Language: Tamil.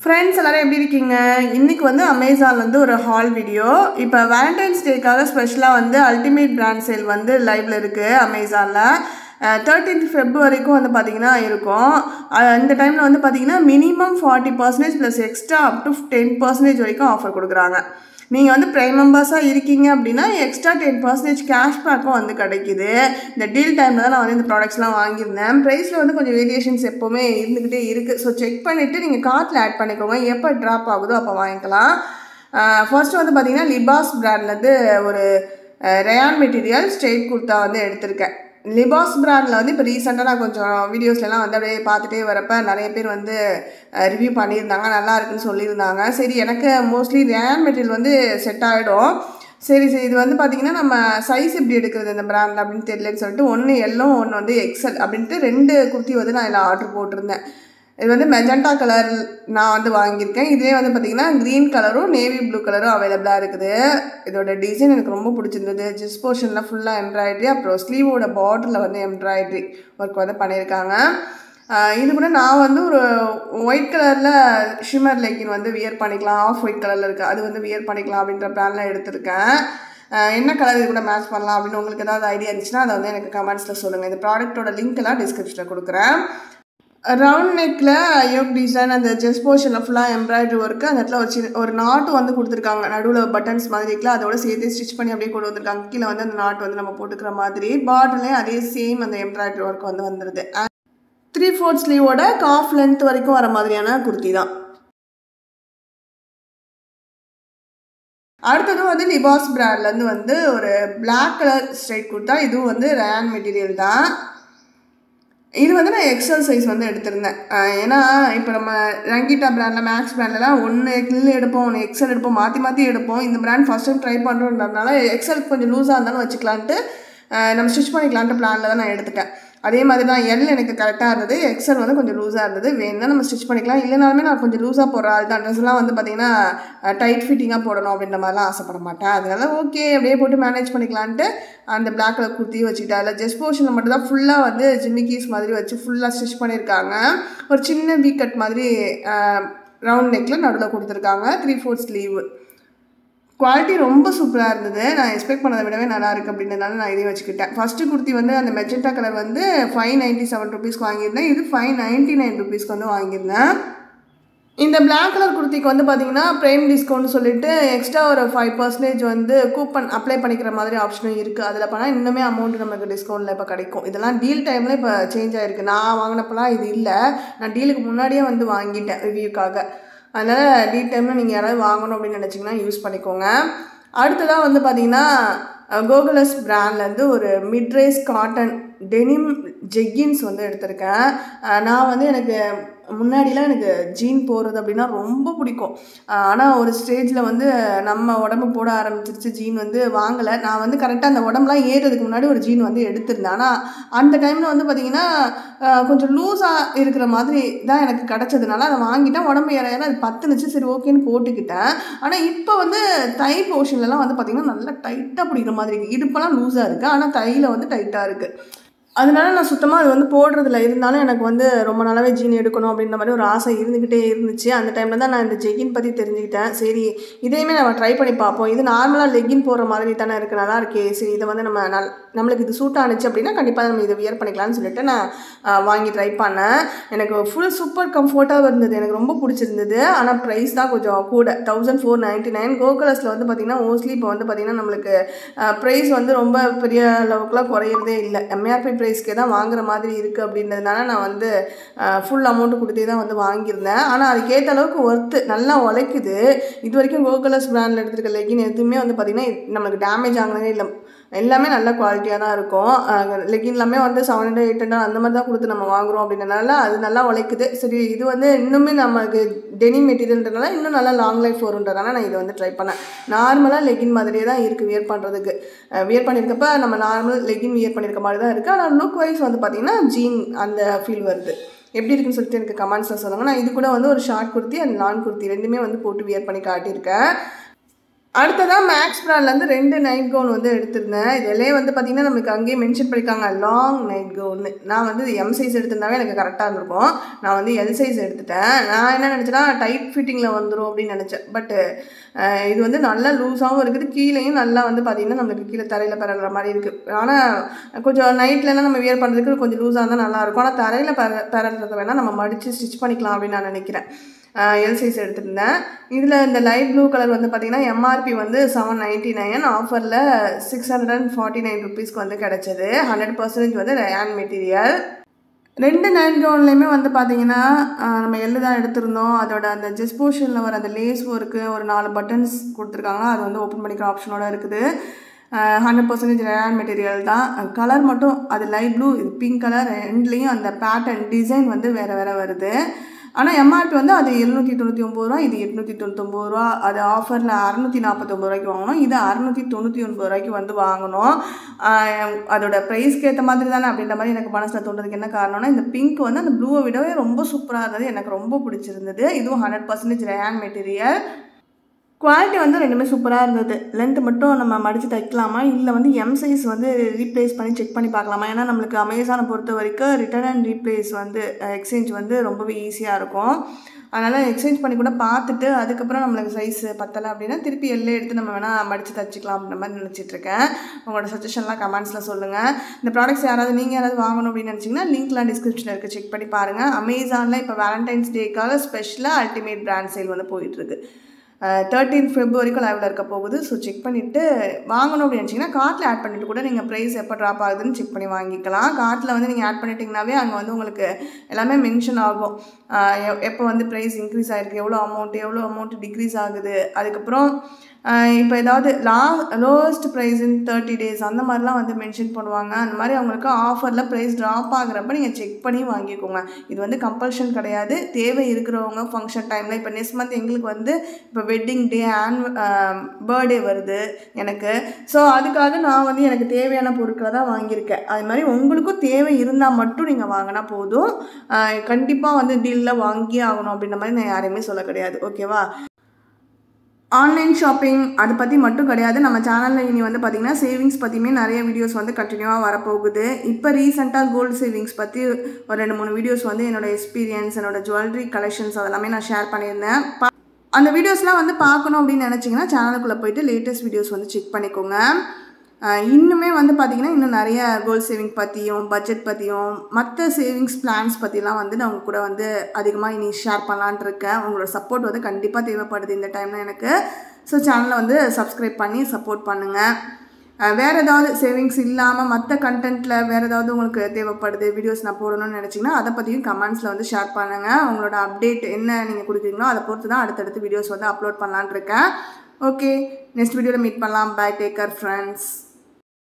ஃப்ரெண்ட்ஸ் எல்லாரும் எப்படி இருக்கீங்க? இன்றைக்கி வந்து அமேசான் வந்து ஒரு ஹால் வீடியோ. இப்போ வேலண்டைன்ஸ் டேக்காக ஸ்பெஷலாக வந்து அல்டிமேட் பிராண்ட் சேல் வந்து லைவில் இருக்குது அமேசானில். 13th Feb வரைக்கும் வந்து பார்த்திங்கன்னா இருக்கும். இந்த டைமில் வந்து பார்த்திங்கன்னா minimum 40% plus extra up to 10% வரைக்கும் ஆஃபர் கொடுக்குறாங்க. நீங்கள் வந்து ப்ரைம் மெம்பர்ஸாக இருக்கீங்க அப்படின்னா எக்ஸ்ட்ரா 10% கேஷ்பேக்கும் வந்து கிடைக்கிது. இந்த டீல் டைமில் தான் நான் வந்து இந்த ப்ராடக்ட்ஸ்லாம் வாங்கியிருந்தேன். ப்ரைஸில் வந்து கொஞ்சம் வேரியேஷன்ஸ் எப்போவுமே இருந்துக்கிட்டே இருக்குது. ஸோ செக் பண்ணிவிட்டு நீங்கள் கார்ட்டில் ஆட் பண்ணிக்கோங்க. எப்போ ட்ராப் ஆகுதோ அப்போ வாங்கிக்கலாம். ஃபர்ஸ்ட்டு வந்து பார்த்திங்கன்னா லிபாஸ் பிராண்ட்லேருந்து ஒரு ரயான் மெட்டீரியல் ஸ்ட்ரெயிட் குர்த்தா வந்து எடுத்திருக்கேன். லிபாஸ் பிராண்டில் வந்து இப்போ ரீசெண்டாக நான் கொஞ்சம் வீடியோஸ்லாம் வந்து அப்படியே பார்த்துட்டே வரப்போ நிறைய பேர் வந்து ரிவ்யூ பண்ணியிருந்தாங்க, நல்லா இருக்குன்னு சொல்லியிருந்தாங்க. சரி, எனக்கு மோஸ்ட்லி ரயான் மெட்டீரியல் வந்து செட் ஆகிடும். சரி இது வந்து பார்த்திங்கன்னா நம்ம சைஸ் எப்படி எடுக்கிறது இந்த பிராண்டில் அப்படின்னு தெரியலன்னு சொல்லிட்டு ஒன்று எல்லும் ஒன்று வந்து எக்ஸல் அப்படின்ட்டு 2 குர்த்தி வந்து நான் இதில் ஆர்டர் போட்டிருந்தேன். இது வந்து மெஜண்டா கலர் நான் வந்து வாங்கியிருக்கேன். இதே வந்து பார்த்திங்கன்னா க்ரீன் கலரும் நேவி ப்ளூ கலரும் அவைலபிளாக இருக்குது. இதோட டிசைன் எனக்கு ரொம்ப பிடிச்சிருந்தது. ஜிஸ் போர்ஷனில் ஃபுல்லாக எம்ப்ராய்ட்ரி, அப்புறம் ஸ்லீவோட பார்டரில் வந்து எம்ப்ராய்ட்ரி ஒர்க் வந்து பண்ணியிருக்காங்க. இது கூட நான் வந்து ஒரு ஒயிட் கலரில் ஷிமர் லெக்கின் வந்து வியர் பண்ணிக்கலாம், ஆஃப் ஒயிட் கலரில் இருக்குது, அது வந்து வியர் பண்ணிக்கலாம் அப்படின்ற பிளானில் எடுத்திருக்கேன். என்ன கலர் இது கூட மேட்ச் பண்ணலாம் அப்படின்னு உங்களுக்கு ஏதாவது ஐடியா இருந்துச்சுன்னா அதை வந்து எனக்கு கமெண்ட்ஸில் சொல்லுங்கள். இந்த ப்ராடக்ட்டோட லிங்க் எல்லாம் டிஸ்கிரிப்ஷனில் கொடுக்குறேன். ரவுண்ட் நெக்கில் யோக் டிசைன், அந்த ஜெஸ் போர்ஷனில் ஃபுல்லாக எம்ப்ராய்டரி ஒர்க்கு, அந்த இடத்துல ஒரு நாட்டு வந்து கொடுத்துருக்காங்க. நடுவில் பட்டன்ஸ் மாதிரி இருக்குல்ல, அதோட சேர்த்து ஸ்டிச் பண்ணி அப்படியே கொண்டு வந்திருக்காங்க. கீழே வந்து அந்த நாட்டு வந்து நம்ம போட்டுக்கிற மாதிரி பார்டர்லேயும் அதே சேம் அந்த எம்ப்ராய்டரி ஒர்க் வந்து வந்துடுது. 3/4 ஸ்லீவோட காஃப் லென்த் வரைக்கும் வர மாதிரியான குர்த்தி தான். அடுத்ததும் வந்து லிபாஸ் பிராண்ட்லேருந்து வந்து ஒரு பிளாக் கலர் ஸ்ட்ரைட் குர்த்தா. இதுவும் வந்து ரயான் மெட்டீரியல் தான். இது வந்து நான் எக்ஸல் சைஸ் வந்து எடுத்திருந்தேன். ஏன்னா இப்போ நம்ம ரங்கிட்டா பிராண்டில், மேக்ஸ் பிராண்ட்லாம் ஒன்று கில் எடுப்போம், ஒன்று எக்ஸல் எடுப்போம், மாற்றி எடுப்போம். இந்த பிராண்ட் ஃபஸ்ட் டைம் ட்ரை பண்ணுறோன்றதுனால எக்ஸல் கொஞ்சம் லூஸாக இருந்தாலும் வச்சுக்கலான்ட்டு நம்ம ஸ்டிச் பண்ணிக்கலான்ட்டு பிளானில் தான் நான் எடுத்துட்டேன். அதே மாதிரி தான் எல் எனக்கு கரெக்டாக இருந்தது, எக்ஸல் வந்து கொஞ்சம் லூஸாக இருந்தது. வேணும்னா நம்ம ஸ்டிச் பண்ணிக்கலாம், இல்லைனாலுமே நான் கொஞ்சம் லூஸாக போடுற ஆள் தான். ட்ரெஸ்லாம் வந்து பார்த்திங்கன்னா டைட் ஃபிட்டிங்காக போடணும் அப்படின்ற மாதிரிலாம் ஆசைப்பட மாட்டேன். அதனால ஓகே அப்படியே போட்டு மேனேஜ் பண்ணிக்கலான்ட்டு அந்த பிளாக் கலர் குர்த்தியும் வச்சுக்கிட்டேன். அதில் ஜெஸ் போர்ஷனில் மட்டும் தான் ஃபுல்லாக வந்து ஜிம்மிக்கீஸ் மாதிரி வச்சு ஃபுல்லாக ஸ்டிச் பண்ணியிருக்காங்க. ஒரு சின்ன வீ கட் மாதிரி ரவுண்ட் நெக்கில் நடுவில் கொடுத்துருக்காங்க. 3/4 ஸ்லீவ். குவாலிட்டி ரொம்ப சூப்பராக இருந்தது. நான் எக்ஸ்பெக்ட் பண்ணதை விடவே நல்லா இருக்குது அப்படின்றதுனால நான் இதே வச்சுக்கிட்டேன். ஃபஸ்ட்டு குர்த்தி வந்து அந்த மெஜெண்டா கலர் வந்து 597 ருபீஸ்க்கு வாங்கியிருந்தேன். இது 599 ருபீஸ்க்கு வந்து வாங்கியிருந்தேன். இந்த பிளாக் கலர் குர்த்திக்கு வந்து பார்த்திங்கன்னா ப்ரைம் டிஸ்கவுண்ட் சொல்லிட்டு எக்ஸ்ட்ரா ஒரு 5% வந்து கூப்பன் அப்ளை பண்ணிக்கிற மாதிரி ஆப்ஷனும் இருக்குது. அதில் பண்ணால் இன்னுமே அமௌண்ட் நமக்கு டிஸ்கவுண்ட்டில் இப்போ கிடைக்கும். இதெல்லாம் டீல் டைமில் இப்போ சேஞ்ச் ஆகிருக்கு. நான் வாங்கினப்பெல்லாம் இது இல்லை, நான் டீலுக்கு முன்னாடியே வந்து வாங்கிட்டேன் ரிவ்யூக்காக. அதனால் டீல் டைமில் நீங்கள் யாராவது வாங்கணும் அப்படின்னு நினச்சிங்கன்னா யூஸ் பண்ணிக்கோங்க. அடுத்ததாக வந்து பார்த்திங்கன்னா கோகுலஸ் பிராண்ட்லேருந்து ஒரு மிட்ரேஸ் காட்டன் டெனிம் ஜெக்கின்ஸ் வந்து எடுத்திருக்கேன். நான் வந்து எனக்கு முன்னாடிலாம் எனக்கு ஜீன் போடுறது அப்படின்னா ரொம்ப பிடிக்கும். ஆனால் ஒரு ஸ்டேஜில் வந்து நம்ம உடம்பு போட ஆரம்பிச்சிருச்சு, ஜீன் வந்து வாங்கலை. நான் வந்து கரெக்டாக அந்த உடம்புலாம் ஏறுறதுக்கு முன்னாடி ஒரு ஜீன் வந்து எடுத்திருந்தேன். ஆனால் அந்த டைமில் வந்து பார்த்திங்கன்னா கொஞ்சம் லூஸாக இருக்கிற மாதிரி தான் எனக்கு கிடச்சதுனால அதை வாங்கிட்டேன். உடம்பு ஏற அது பத்துனுச்சு, சரி ஓகேன்னு போட்டுக்கிட்டேன். ஆனால் இப்போ வந்து தை போர்ஷன்லலாம் வந்து பார்த்திங்கன்னா நல்லா டைட்டாக பிடிக்கிற மாதிரி இருக்குது. இடுப்பெல்லாம் லூஸாக இருக்குது, ஆனால் தையில் வந்து டைட்டாக இருக்குது. அதனால நான் சுத்தமாக அது வந்து போடுறதில்ல. இருந்தாலும் எனக்கு வந்து ரொம்ப நாளாகவே ஜீன் எடுக்கணும் அப்படின்ற மாதிரி ஒரு ஆசை இருந்துக்கிட்டே இருந்துச்சு. அந்த டைமில் தான் நான் இந்த ஜெகின் பற்றி தெரிஞ்சுக்கிட்டேன். சரி இதையுமே நம்ம ட்ரை பண்ணி பார்ப்போம். இது நார்மலாக லெக்கின் போடுற மாதிரி தானே இருக்குது, நல்லா இருக்கே, சரி இதை வந்து நம்மளுக்கு இது சூட் ஆனிச்சு அப்படின்னா கண்டிப்பாக நம்ம இதை வியர் பண்ணிக்கலாம்னு சொல்லிட்டு நான் வாங்கி ட்ரை பண்ணேன். எனக்கு ஃபுல் சூப்பர் கம்ஃபர்ட்டாக இருந்தது, எனக்கு ரொம்ப பிடிச்சிருந்தது. ஆனால் ப்ரைஸ் தான் கொஞ்சம் கூட, 1499. கோகுலஸில் வந்து பார்த்திங்கன்னா மோஸ்ட்லி இப்போ வந்து பார்த்திங்கன்னா நம்மளுக்கு ப்ரைஸ் வந்து ரொம்ப பெரிய அளவுக்குலாம் குறையிறதே இல்லை. எம்ஆர்பி ப்ரைஸ்க்கே தான் வாங்குற மாதிரி இருக்குது அப்படின்றதுனால நான் வந்து ஃபுல் அமௌண்ட்டு கொடுத்தே தான் வந்து வாங்கியிருந்தேன். ஆனால் அதுக்கேற்ற அளவுக்கு ஒர்த்து, நல்லா உழைக்குது. இது வரைக்கும் கோகுலஸ் பிராண்டில் எடுத்துருக்க லெகின் எதுவுமே வந்து பார்த்திங்கன்னா நம்மளுக்கு டேமேஜ் ஆகுனதே இல்லை. எல்லாமே நல்ல குவாலிட்டியாக தான் இருக்கும். லெகின் எல்லாமே வந்து 700 800 அந்த மாதிரி தான் கொடுத்து நம்ம வாங்குகிறோம் அப்படின்றனால அது நல்லா உழைக்குது. சரி இது வந்து இன்னுமே நமக்கு டெனிம் மெட்டீரியல்ன்றனால இன்னும் நல்லா லாங் லைஃப் வருன்றதுனால நான் இதை வந்து ட்ரை பண்ணேன். நார்மலாக லெகின் மாதிரியே தான் இருக்குது வியர் பண்ணுறதுக்கு. வியர் பண்ணியிருக்கப்ப நம்ம நார்மல் லெகின் வியர் பண்ணியிருக்க மாதிரி தான் இருக்குது. ஆனால் லுக் வைஸ் வந்து பார்த்திங்கன்னா ஜீன் அந்த ஃபீல் வருது. எப்படி இருக்குன்னு சொல்லிட்டு எனக்கு கமெண்ட்ஸில் சொல்லுங்கள். நான் இது கூட வந்து ஒரு short kurti and long kurti ரெண்டுமே வந்து போட்டு வியர் பண்ணி காட்டியிருக்கேன். அடுத்ததான் மேக்ஸ் பிராண்ட்லேருந்து 2 நைட் கவுன் வந்து எடுத்திருந்தேன். இதிலே வந்து பார்த்திங்கன்னா நம்மளுக்கு அங்கேயே மென்ஷன் பண்ணியிருக்காங்க லாங் நைட் கவுன்னு. நான் வந்து எம் சைஸ் எடுத்திருந்தாவே எனக்கு கரெக்டாக இருந்திருக்கும். நான் வந்து எல் சைஸ் எடுத்துட்டேன். நான் என்ன நினச்சேன்னா டைட் ஃபிட்டிங்கில் வந்துடும் அப்படின்னு நினச்சேன். பட்டு இது வந்து நல்லா லூஸாகவும் இருக்குது, கீழேயும் நல்லா வந்து பார்த்திங்கன்னா நம்மளுக்கு கீழே தரையில் பரடுற மாதிரி இருக்குது. ஆனால் கொஞ்சம் நைட்லலாம் நம்ம வியர் பண்ணுறதுக்கு கொஞ்சம் லூஸாக இருந்தால் நல்லாயிருக்கும். ஆனால் தரையில் பரடுறத வேணால் நம்ம மடித்து ஸ்டிச் பண்ணிக்கலாம் அப்படின்னு நான் நினைக்கிறேன். எல் சைஸ் எடுத்திருந்தேன். இதில் இந்த லைட் ப்ளூ கலர் வந்து பார்த்திங்கன்னா எம்ஆர்பி வந்து 799, ஆஃபரில் 649 ருபீஸ்க்கு வந்து கிடச்சிது. 100% வந்து ரயான் மெட்டீரியல். 2 நைட் கவுன்லேயுமே வந்து பார்த்திங்கன்னா நம்ம எள்ளு தான் எடுத்திருந்தோம். அதோட அந்த ஜெஸ் போர்ஷனில் வர அந்த லேஸ் ஒர்க்கு ஒரு 4 பட்டன்ஸ் கொடுத்துருக்காங்க. அது வந்து ஓப்பன் பண்ணிக்கிற ஆப்ஷனோட இருக்குது. 100% ரயான் மெட்டீரியல் தான். கலர் மட்டும் அது லைட் ப்ளூ, இது பிங்க் கலர், ரெண்டுலேயும் அந்த பேட்டர்ன் டிசைன் வந்து வேறு வேறு வருது. ஆனால் எம்ஆர்பி வந்து அது 799 ரூபா, இது 899 ரூபா. அது ஆஃபரில் 649 ரூபாய்க்கு வாங்கணும், இது 699 ரூபாய்க்கு வந்து வாங்கணும். அதோட ப்ரைஸ்க்கு ஏற்ற மாதிரி தானே அப்படின்ற மாதிரி எனக்கு மனசில் தோன்றதுக்கு என்ன காரணம்னா, இந்த பிங்க் வந்து அந்த ப்ளூவை விடவே ரொம்ப சூப்பராக இருந்தது, எனக்கு ரொம்ப பிடிச்சிருந்தது. இதுவும் 100% ரயான் மெட்டீரியல். குவாலிட்டி வந்து ரெண்டுமே சூப்பராக இருந்தது. லென்த்து மட்டும் நம்ம மடித்து தைக்கலாமா, இல்லை வந்து எம் சைஸ் வந்து ரீப்ளேஸ் பண்ணி செக் பண்ணி பார்க்கலாமா. ஏன்னா நம்மளுக்கு அமேசானை பொறுத்த வரைக்கும் ரிட்டர்ன் அண்ட் ரீப்ளேஸ் வந்து எக்ஸ்சேஞ்ச் வந்து ரொம்பவே ஈஸியாக இருக்கும். அதனால் எக்ஸ்சேஞ்ச் பண்ணி கூட பார்த்துட்டு அதுக்கப்புறம் நம்மளுக்கு சைஸ் பத்தலை அப்படின்னா திருப்பி எல்லே எடுத்து நம்ம வேணால் மடித்து தைச்சிக்கலாம் அப்படின்ற மாதிரி நினச்சிட்ருக்கேன். உங்களோட சஜஷன்லாம் கமெண்ட்ஸில் சொல்லுங்கள். இந்த ப்ராடக்ட்ஸ் நீங்கள் யாராவது வாங்கணும் அப்படின்னு நினச்சிங்கன்னா லிங்க்லாம் டிஸ்கிரிப்ஷனில் இருக்குது, செக் பண்ணி பாருங்கள். அமேசானில் இப்போ வேலண்டைன்ஸ் டேக்காக ஸ்பெஷலாக அல்டிமேட் பிராண்ட் சேல் வந்து போயிட்டுருக்கு. 13 ஃபெப்ரவரிக்கும் லைவில் இருக்க போகுது. ஸோ செக் பண்ணிவிட்டு வாங்கணும் அப்படின்னு நினச்சிங்கன்னா கார்ட்டில் ஆட் பண்ணிவிட்டு கூட நீங்கள் ப்ரைஸ் எப்போ ட்ராப் ஆகுதுன்னு செக் பண்ணி வாங்கிக்கலாம். கார்ட்டில் வந்து நீங்கள் ஆட் பண்ணிட்டீங்கன்னாவே அங்கே வந்து உங்களுக்கு எல்லாமே மென்ஷன் ஆகும். எப்போ வந்து ப்ரைஸ் இன்க்ரீஸ் ஆகிருக்கு, எவ்வளோ அமௌண்ட் டிக்ரீஸ் ஆகுது, அதுக்கப்புறம் இப்போ ஏதாவது லோவஸ்ட் ப்ரைஸ் இன் 30 days அந்த மாதிரிலாம் வந்து மென்ஷன் பண்ணுவாங்க. அந்த மாதிரி அவங்களுக்கு ஆஃபரில் ப்ரைஸ் ட்ராப் ஆகுறப்ப நீங்கள் செக் பண்ணி வாங்கிக்கோங்க. இது வந்து கம்பல்ஷன் கிடையாது. தேவை இருக்கிறவங்க ஃபங்க்ஷன் டைமில், இப்போ நெக்ஸ்ட் மந்த் எங்களுக்கு வந்து இப்போ வெட்டிங் டே பர்த்டே வருது எனக்கு. ஸோ அதுக்காக நான் வந்து எனக்கு தேவையான பொருட்களை தான் வாங்கியிருக்கேன். அது மாதிரி உங்களுக்கும் தேவை இருந்தால் மட்டும் நீங்கள் வாங்கினா போதும். கண்டிப்பாக வந்து டீலில் வாங்கியே ஆகணும் அப்படின்ற மாதிரி நான் யாரையுமே சொல்ல கிடையாது. ஓகேவா? ஆன்லைன் ஷாப்பிங் அதை பற்றி மட்டும் கிடையாது. நம்ம சேனலில் இனி வந்து பார்த்திங்கன்னா சேவிங்ஸ் பற்றியுமே நிறைய வீடியோஸ் வந்து கண்டினியூவாக வரப்போகுது. இப்போ ரீசெண்டாக கோல்டு சேவிங்ஸ் பற்றி ஒரு 2-3 வீடியோஸ் வந்து என்னோடய எக்ஸ்பீரியன்ஸ், என்னோடய ஜுவல்லரி கலெக்ஷன்ஸ் அதெல்லாமே நான் ஷேர் பண்ணியிருந்தேன். அந்த வீடியோஸ்லாம் வந்து பார்க்கணும் அப்படின்னு நினச்சிங்கன்னா சேனலுக்குள்ளே போய்ட்டு லேட்டஸ்ட் வீடியோஸ் வந்து செக் பண்ணிக்கோங்க. இன்னுமே வந்து பார்த்திங்கன்னா இன்னும் நிறைய கோல்டு சேவிங் பற்றியும் பட்ஜெட் பற்றியும் மற்ற சேவிங்ஸ் பிளான்ஸ் பற்றிலாம் வந்து நான் உங்கள் கூட வந்து அதிகமாக இனி ஷேர் பண்ணலான்ட்டு இருக்கேன். உங்களோட சப்போர்ட் வந்து கண்டிப்பாக தேவைப்படுது இந்த டைமில் எனக்கு. ஸோ சேனலை வந்து சப்ஸ்கிரைப் பண்ணி சப்போர்ட் பண்ணுங்கள். வேறு ஏதாவது சேவிங்ஸ் இல்லாமல் மற்ற கண்டென்ட்டில் வேறு ஏதாவது உங்களுக்கு தேவைப்படுது வீடியோஸ் நான் போடணும்னு நினச்சிங்கன்னா அதை பற்றியும் கமெண்ட்ஸில் வந்து ஷேர் பண்ணுங்கள். உங்களோட அப்டேட் என்ன நீங்கள் கொடுக்குறீங்களோ அதை பொறுத்து தான் அடுத்தடுத்து வீடியோஸ் வந்து அப்லோட் பண்ணலான்ட்டு இருக்கேன். ஓகே, நெக்ஸ்ட் வீடியோவில் மீட் பண்ணலாம். Bye, take care friends.